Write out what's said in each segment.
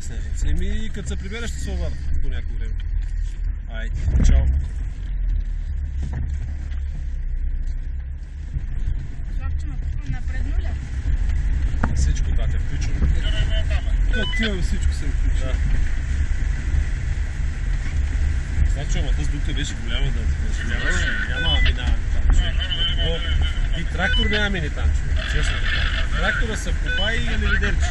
Добре, Снежница. Еми, като се прибера, ще се обада до някакво време. Айде, чао. Славчо, напредно ли? Всичко тате включва. Отиваме, всичко се включва. Да. Славчо, ама тази дупка беше голяма да нямаш. Няма минаване там, човек. И трактор няма мини там, човек. Честно така. Трактора се вкопа и не видерчи.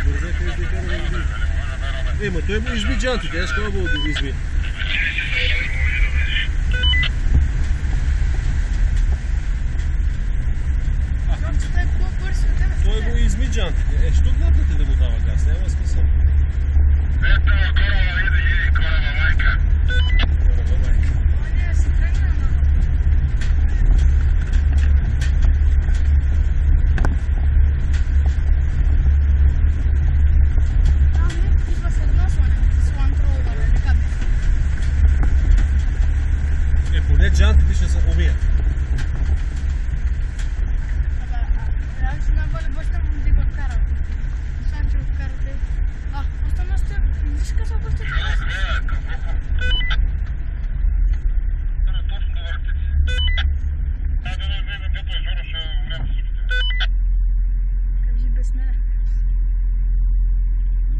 Добре, тези дека не види. Ма той му изби джантите, аз това мога да го изби. Той му изми джантите. Що гледате да му дава газ? Няма смисъл. Ето, кораба иди, кораба майка. Кораба майка. Поне джантите ще се умият.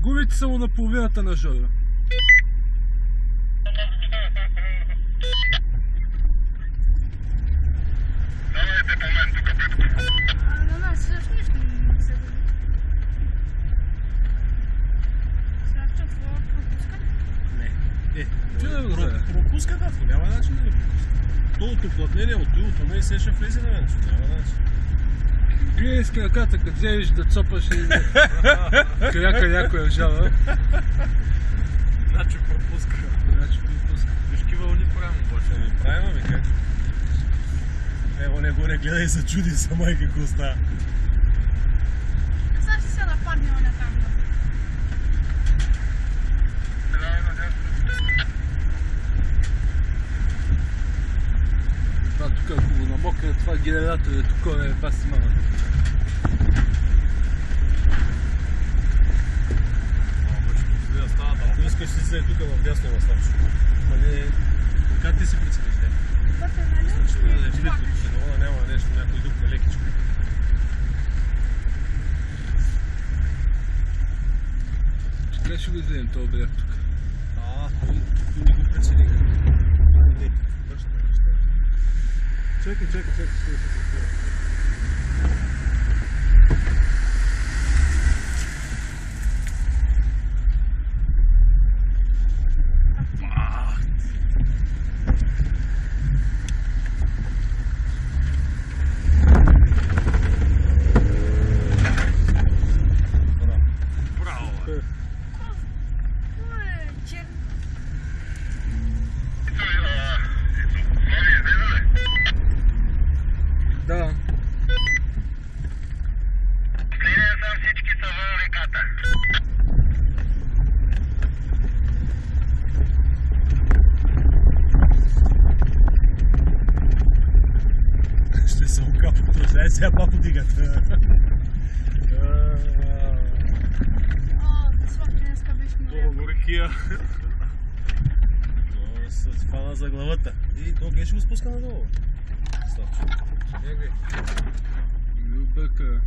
Губите само на половината на Жора. Давайте по мен тук пред. На нас също нищо не се годи. Славчо, какво пропуска? Не. Пропуска татко, няма начин да не пропуска. То от оплътнение от тилото не се ще влезе на мен, няма начин. Вие с краката, като вземеш да цопаш и кряка някоя жала. Значи пропуска. Вижки вълни правим обаче. Не правим, ами как? Ево не горе гледай и се чуди са майка какво става. Сега ще се нападне оня там. Това тук ако го намокне, това генератор е тук, е баси мамата. Ако искаш си се тук в дясно на Славчо. Ма не... Как ти си прецениш, не? Вътре, нали? Няма нещо, някой друг на лекичко. Къде ще го вземем този бряг тук? Той не го прецени. Не, чакай. Да. Линия са всички са във реката. Ще се окапа този. Ай сега папа дигат. Славчо, днеска беше много. Горкия. Се фана за главата. И то ге ще го спуска надолу. Славчо. Бърка.